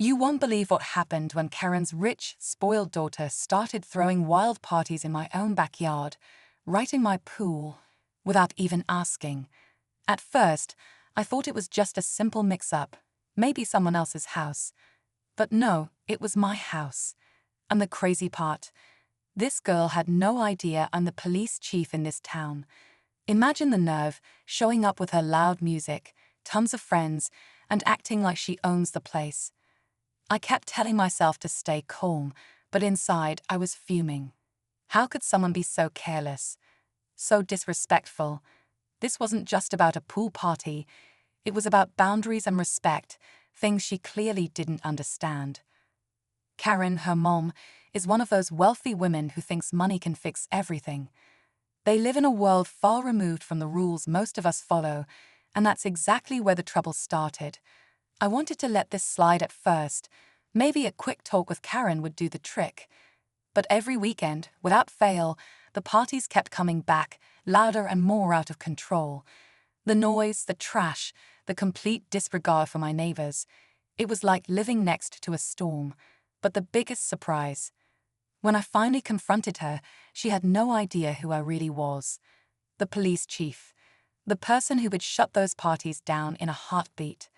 You won't believe what happened when Karen's rich, spoiled daughter started throwing wild parties in my own backyard, right in my pool, without even asking. At first, I thought it was just a simple mix-up, maybe someone else's house. But no, it was my house. And the crazy part, this girl had no idea I'm the police chief in this town. Imagine the nerve, showing up with her loud music, tons of friends, and acting like she owns the place. I kept telling myself to stay calm, but inside I was fuming. How could someone be so careless? So disrespectful? This wasn't just about a pool party. It was about boundaries and respect, things she clearly didn't understand. Karen, her mom, is one of those wealthy women who thinks money can fix everything. They live in a world far removed from the rules most of us follow, and that's exactly where the trouble started. I wanted to let this slide at first. Maybe a quick talk with Karen would do the trick. But every weekend, without fail, the parties kept coming back, louder and more out of control. The noise, the trash, the complete disregard for my neighbors. It was like living next to a storm. But the biggest surprise, when I finally confronted her, she had no idea who I really was. The police chief. The person who would shut those parties down in a heartbeat.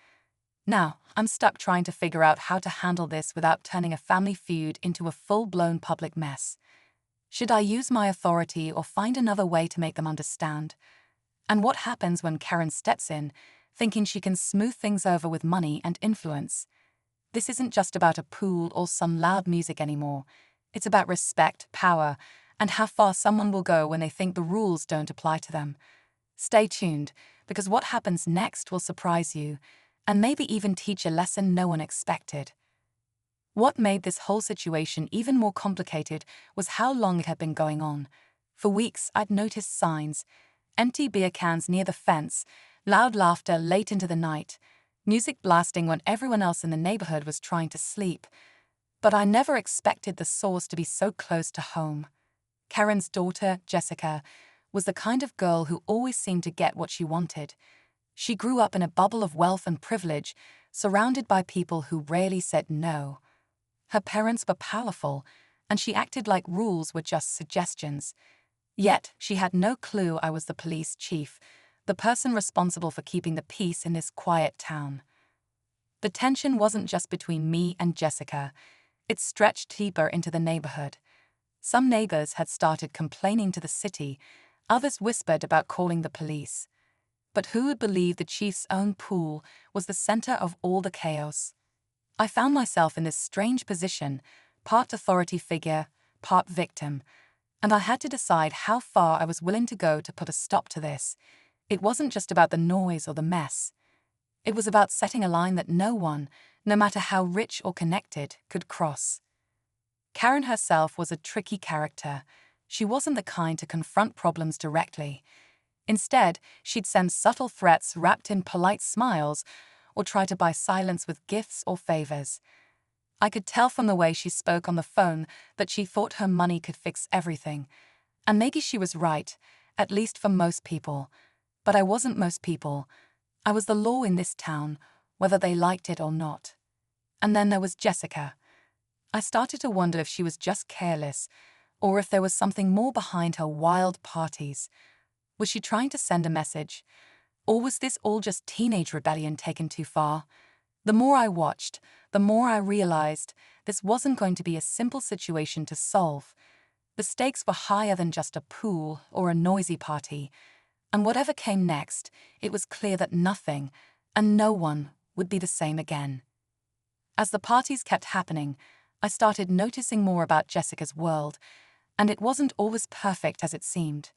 Now, I'm stuck trying to figure out how to handle this without turning a family feud into a full-blown public mess. Should I use my authority or find another way to make them understand? And what happens when Karen steps in, thinking she can smooth things over with money and influence? This isn't just about a pool or some loud music anymore. It's about respect, power, and how far someone will go when they think the rules don't apply to them. Stay tuned, because what happens next will surprise you, and maybe even teach a lesson no one expected. What made this whole situation even more complicated was how long it had been going on. For weeks, I'd noticed signs: empty beer cans near the fence, loud laughter late into the night, music blasting when everyone else in the neighborhood was trying to sleep. But I never expected the source to be so close to home. Karen's daughter, Jessica, was the kind of girl who always seemed to get what she wanted. She grew up in a bubble of wealth and privilege, surrounded by people who rarely said no. Her parents were powerful, and she acted like rules were just suggestions. Yet, she had no clue I was the police chief, the person responsible for keeping the peace in this quiet town. The tension wasn't just between me and Jessica. It stretched deeper into the neighborhood. Some neighbors had started complaining to the city, others whispered about calling the police. But who would believe the chief's own pool was the center of all the chaos? I found myself in this strange position, part authority figure, part victim, and I had to decide how far I was willing to go to put a stop to this. It wasn't just about the noise or the mess. It was about setting a line that no one, no matter how rich or connected, could cross. Karen herself was a tricky character. She wasn't the kind to confront problems directly. Instead, she'd send subtle threats wrapped in polite smiles or try to buy silence with gifts or favors. I could tell from the way she spoke on the phone that she thought her money could fix everything. And maybe she was right, at least for most people. But I wasn't most people. I was the law in this town, whether they liked it or not. And then there was Jessica. I started to wonder if she was just careless, or if there was something more behind her wild parties. Was she trying to send a message? Or was this all just teenage rebellion taken too far? The more I watched, the more I realized this wasn't going to be a simple situation to solve. The stakes were higher than just a pool or a noisy party. And whatever came next, it was clear that nothing, and no one, would be the same again. As the parties kept happening, I started noticing more about Jessica's world, and it wasn't always perfect as it seemed.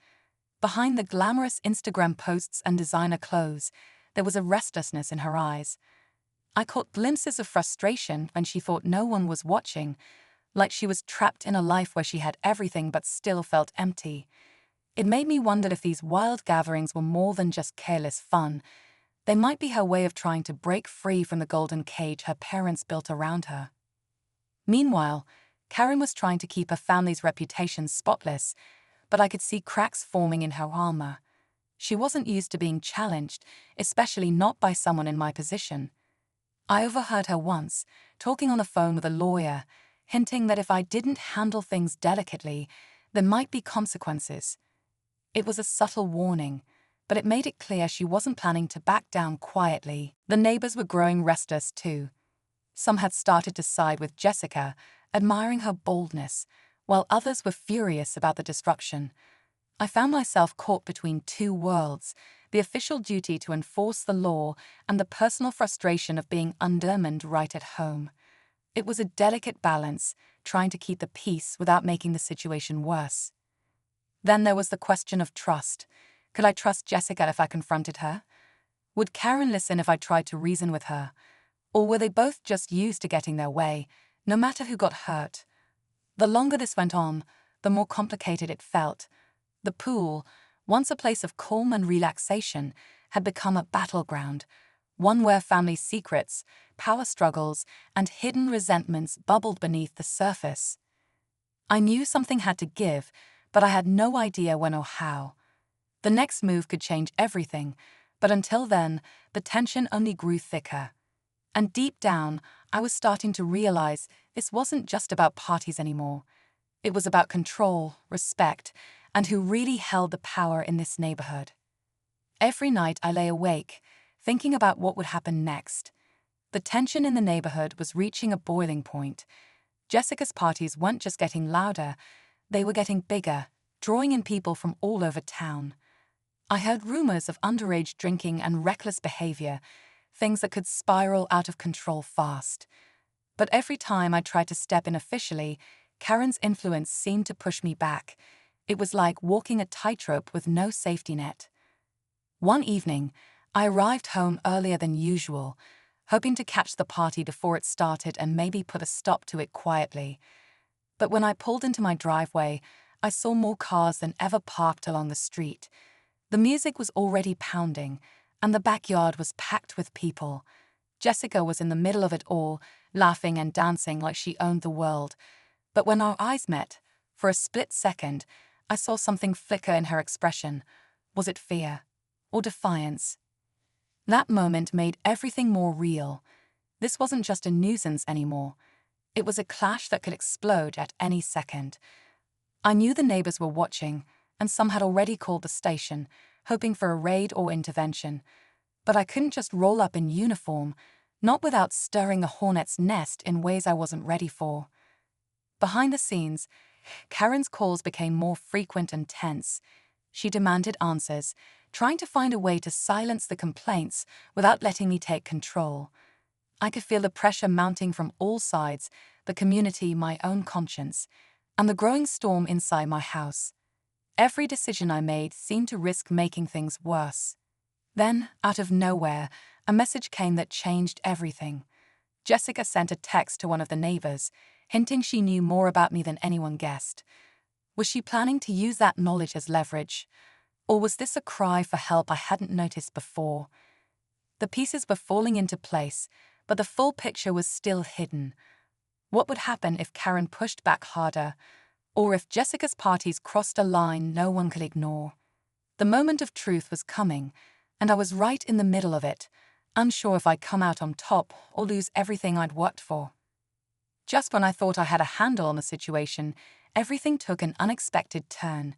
Behind the glamorous Instagram posts and designer clothes, there was a restlessness in her eyes. I caught glimpses of frustration when she thought no one was watching, like she was trapped in a life where she had everything but still felt empty. It made me wonder if these wild gatherings were more than just careless fun. They might be her way of trying to break free from the golden cage her parents built around her. Meanwhile, Karen was trying to keep her family's reputation spotless, but I could see cracks forming in her armor. She wasn't used to being challenged, especially not by someone in my position. I overheard her once, talking on the phone with a lawyer, hinting that if I didn't handle things delicately, there might be consequences. It was a subtle warning, but it made it clear she wasn't planning to back down quietly. The neighbors were growing restless too. Some had started to side with Jessica, admiring her boldness, while others were furious about the disruption. I found myself caught between two worlds, the official duty to enforce the law and the personal frustration of being undermined right at home. It was a delicate balance, trying to keep the peace without making the situation worse. Then there was the question of trust. Could I trust Jessica if I confronted her? Would Karen listen if I tried to reason with her? Or were they both just used to getting their way, no matter who got hurt? The longer this went on, the more complicated it felt. The pool, once a place of calm and relaxation, had become a battleground, one where family secrets, power struggles, and hidden resentments bubbled beneath the surface. I knew something had to give, but I had no idea when or how. The next move could change everything, but until then, the tension only grew thicker. And deep down, I was starting to realize this wasn't just about parties anymore. It was about control, respect, and who really held the power in this neighborhood. Every night I lay awake, thinking about what would happen next. The tension in the neighborhood was reaching a boiling point. Jessica's parties weren't just getting louder, they were getting bigger, drawing in people from all over town. I heard rumors of underage drinking and reckless behavior, things that could spiral out of control fast. But every time I tried to step in officially, Karen's influence seemed to push me back. It was like walking a tightrope with no safety net. One evening, I arrived home earlier than usual, hoping to catch the party before it started and maybe put a stop to it quietly. But when I pulled into my driveway, I saw more cars than ever parked along the street. The music was already pounding, and the backyard was packed with people. Jessica was in the middle of it all, laughing and dancing like she owned the world. But when our eyes met, for a split second, I saw something flicker in her expression. Was it fear or defiance? That moment made everything more real. This wasn't just a nuisance anymore. It was a clash that could explode at any second. I knew the neighbors were watching, and some had already called the station, hoping for a raid or intervention. But I couldn't just roll up in uniform, not without stirring the hornet's nest in ways I wasn't ready for. Behind the scenes, Karen's calls became more frequent and tense. She demanded answers, trying to find a way to silence the complaints without letting me take control. I could feel the pressure mounting from all sides, the community, my own conscience, and the growing storm inside my house. Every decision I made seemed to risk making things worse. Then, out of nowhere, a message came that changed everything. Jessica sent a text to one of the neighbors, hinting she knew more about me than anyone guessed. Was she planning to use that knowledge as leverage? Or was this a cry for help I hadn't noticed before? The pieces were falling into place, but the full picture was still hidden. What would happen if Karen pushed back harder, or if Jessica's parties crossed a line no one could ignore? The moment of truth was coming, and I was right in the middle of it, unsure if I'd come out on top or lose everything I'd worked for. Just when I thought I had a handle on the situation, everything took an unexpected turn.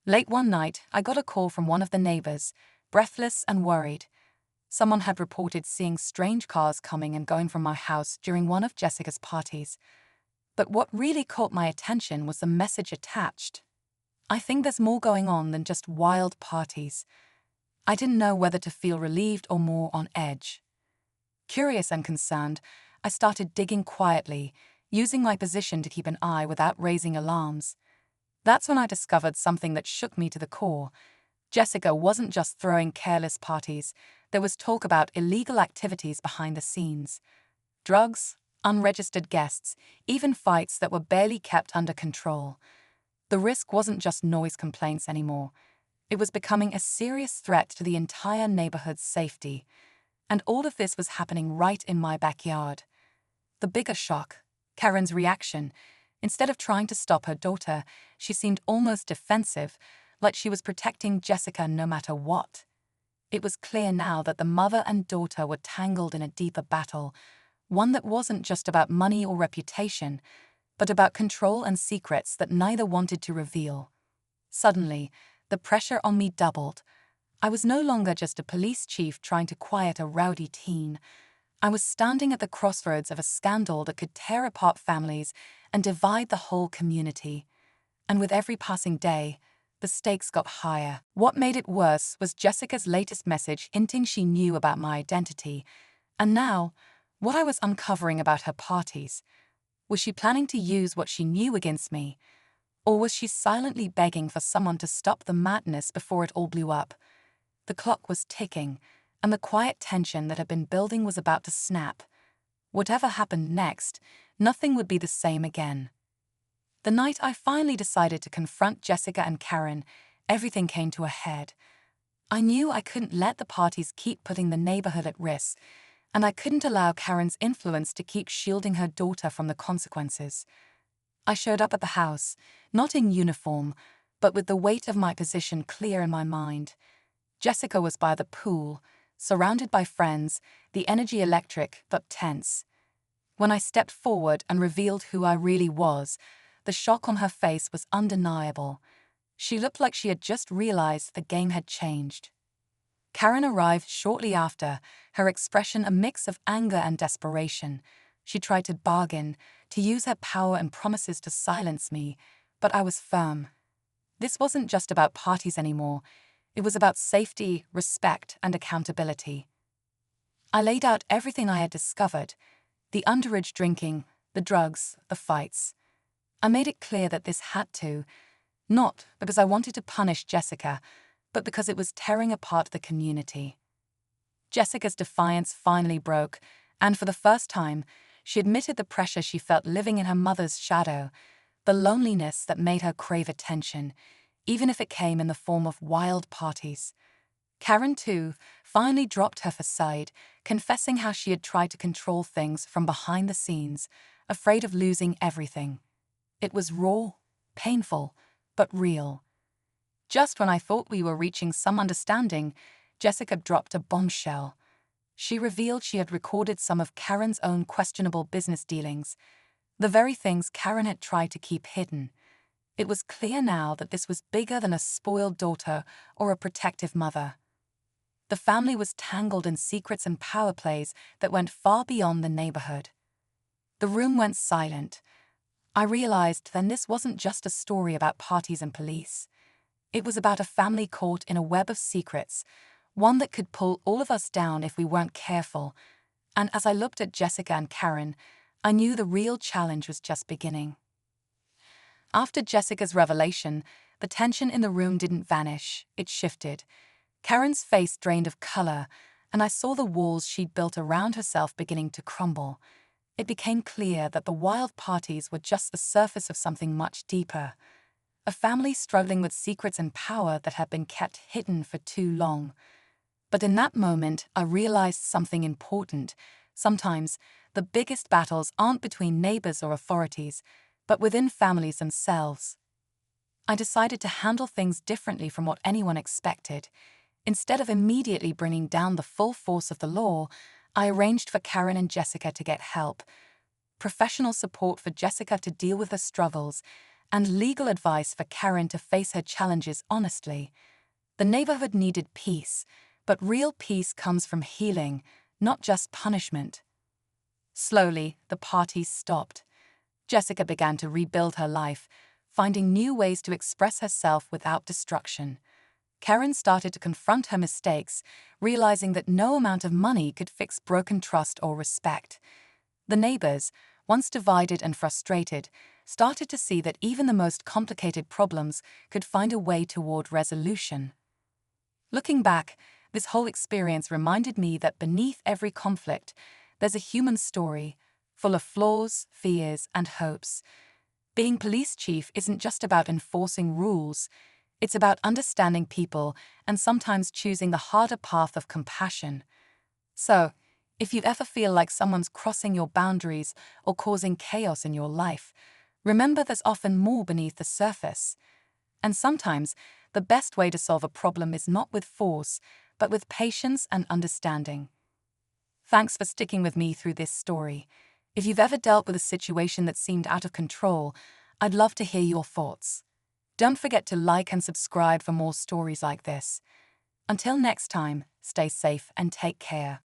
Late one night, I got a call from one of the neighbors, breathless and worried. Someone had reported seeing strange cars coming and going from my house during one of Jessica's parties. But what really caught my attention was the message attached. I think there's more going on than just wild parties. I didn't know whether to feel relieved or more on edge. Curious and concerned, I started digging quietly, using my position to keep an eye without raising alarms. That's when I discovered something that shook me to the core. Jessica wasn't just throwing careless parties. There was talk about illegal activities behind the scenes. Drugs, unregistered guests, even fights that were barely kept under control. The risk wasn't just noise complaints anymore. It was becoming a serious threat to the entire neighborhood's safety. And all of this was happening right in my backyard. The bigger shock, Karen's reaction. Instead of trying to stop her daughter, she seemed almost defensive, like she was protecting Jessica no matter what. It was clear now that the mother and daughter were tangled in a deeper battle, one that wasn't just about money or reputation, but about control and secrets that neither wanted to reveal. Suddenly, the pressure on me doubled. I was no longer just a police chief trying to quiet a rowdy teen. I was standing at the crossroads of a scandal that could tear apart families and divide the whole community. And with every passing day, the stakes got higher. What made it worse was Jessica's latest message hinting she knew about my identity. And now, what I was uncovering about her parties. Was she planning to use what she knew against me? Or was she silently begging for someone to stop the madness before it all blew up? The clock was ticking, and the quiet tension that had been building was about to snap. Whatever happened next, nothing would be the same again. The night I finally decided to confront Jessica and Karen, everything came to a head. I knew I couldn't let the parties keep putting the neighborhood at risk, and I couldn't allow Karen's influence to keep shielding her daughter from the consequences. I showed up at the house, not in uniform, but with the weight of my position clear in my mind. Jessica was by the pool, surrounded by friends, the energy electric but tense. When I stepped forward and revealed who I really was, the shock on her face was undeniable. She looked like she had just realized the game had changed. Karen arrived shortly after, her expression a mix of anger and desperation. She tried to bargain, to use her power and promises to silence me, but I was firm. This wasn't just about parties anymore. It was about safety, respect, and accountability. I laid out everything I had discovered: the underage drinking, the drugs, the fights. I made it clear that this had to, not because I wanted to punish Jessica, but because it was tearing apart the community. Jessica's defiance finally broke, and for the first time, she admitted the pressure she felt living in her mother's shadow, the loneliness that made her crave attention, even if it came in the form of wild parties. Karen, too, finally dropped her facade, confessing how she had tried to control things from behind the scenes, afraid of losing everything. It was raw, painful, but real. Just when I thought we were reaching some understanding, Jessica dropped a bombshell. She revealed she had recorded some of Karen's own questionable business dealings, the very things Karen had tried to keep hidden. It was clear now that this was bigger than a spoiled daughter or a protective mother. The family was tangled in secrets and power plays that went far beyond the neighborhood. The room went silent. I realized then this wasn't just a story about parties and police. It was about a family caught in a web of secrets, one that could pull all of us down if we weren't careful. And as I looked at Jessica and Karen, I knew the real challenge was just beginning. After Jessica's revelation, the tension in the room didn't vanish, it shifted. Karen's face drained of color, and I saw the walls she'd built around herself beginning to crumble. It became clear that the wild parties were just the surface of something much deeper. A family struggling with secrets and power that had been kept hidden for too long. But in that moment, I realized something important. Sometimes, the biggest battles aren't between neighbors or authorities, but within families themselves. I decided to handle things differently from what anyone expected. Instead of immediately bringing down the full force of the law, I arranged for Karen and Jessica to get help. Professional support for Jessica to deal with her struggles, and legal advice for Karen to face her challenges honestly. The neighborhood needed peace, but real peace comes from healing, not just punishment. Slowly, the parties stopped. Jessica began to rebuild her life, finding new ways to express herself without destruction. Karen started to confront her mistakes, realizing that no amount of money could fix broken trust or respect. The neighbors, once divided and frustrated, started to see that even the most complicated problems could find a way toward resolution. Looking back, this whole experience reminded me that beneath every conflict, there's a human story, full of flaws, fears, and hopes. Being police chief isn't just about enforcing rules. It's about understanding people and sometimes choosing the harder path of compassion. So, if you ever feel like someone's crossing your boundaries or causing chaos in your life, remember there's often more beneath the surface. And sometimes, the best way to solve a problem is not with force, but with patience and understanding. Thanks for sticking with me through this story. If you've ever dealt with a situation that seemed out of control, I'd love to hear your thoughts. Don't forget to like and subscribe for more stories like this. Until next time, stay safe and take care.